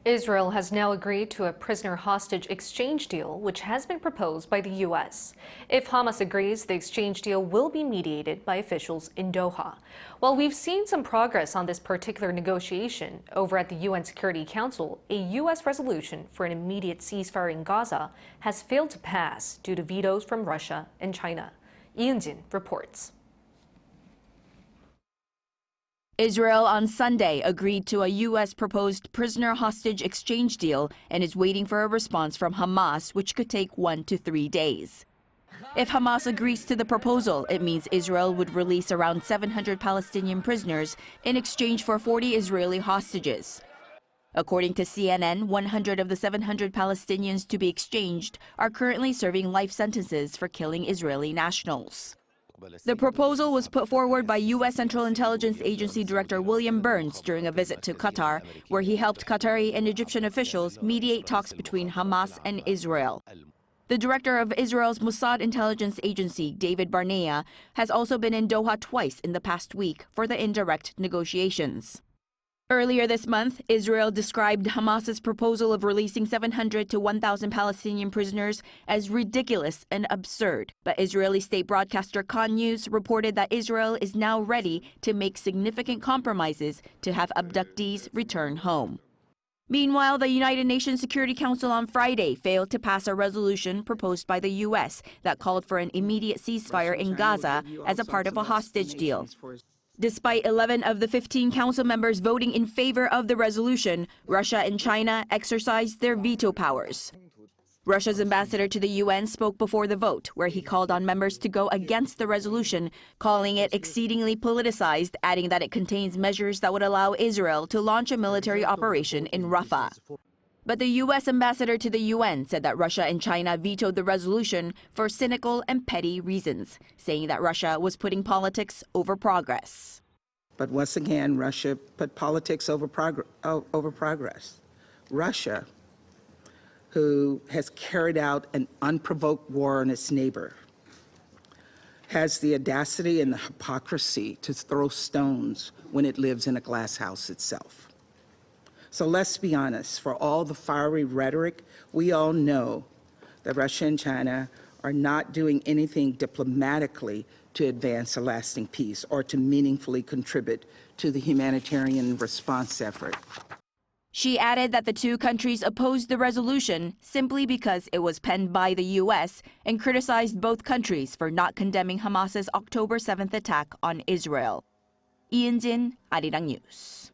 Israel has now agreed to a prisoner hostage exchange deal, which has been proposed by the U.S. If Hamas agrees, the exchange deal will be mediated by officials in Doha. While we've seen some progress on this particular negotiation over at the UN Security Council, a U.S. resolution for an immediate ceasefire in Gaza has failed to pass due to vetoes from Russia and China. Eun-jin reports. Israel on Sunday agreed to a U.S. proposed prisoner hostage exchange deal and is waiting for a response from Hamas, which could take 1 to 3 days. If Hamas agrees to the proposal, it means Israel would release around 700 Palestinian prisoners in exchange for 40 Israeli hostages. According to CNN, 100 of the 700 Palestinians to be exchanged are currently serving life sentences for killing Israeli nationals. The proposal was put forward by U.S. Central Intelligence Agency Director William Burns during a visit to Qatar, where he helped Qatari and Egyptian officials mediate talks between Hamas and Israel. The director of Israel's Mossad intelligence agency, David Barnea, has also been in Doha twice in the past week for the indirect negotiations. Earlier this month, Israel described Hamas's proposal of releasing 700 to 1,000 Palestinian prisoners as ridiculous and absurd. But Israeli state broadcaster Kan News reported that Israel is now ready to make significant compromises to have abductees return home. Meanwhile, the United Nations Security Council on Friday failed to pass a resolution proposed by the U.S. that called for an immediate ceasefire in Gaza as a part of a hostage deal. Despite 11 of the 15 council members voting in favor of the resolution, Russia and China exercised their veto powers. Russia's ambassador to the UN spoke before the vote, where he called on members to go against the resolution, calling it exceedingly politicized, adding that it contains measures that would allow Israel to launch a military operation in Rafah. But the U.S. ambassador to the UN said that Russia and China vetoed the resolution for cynical and petty reasons, saying that Russia was putting politics over progress. But once again, Russia put politics over progress. Russia, who has carried out an unprovoked war on its neighbor, has the audacity and the hypocrisy to throw stones when it lives in a glass house itself. So let's be honest, for all the fiery rhetoric, we all know that Russia and China are not doing anything diplomatically to advance a lasting peace or to meaningfully contribute to the humanitarian response effort. She added that the two countries opposed the resolution simply because it was penned by the U.S. and criticized both countries for not condemning Hamas's October 7th attack on Israel. Eun-jin, Arirang News.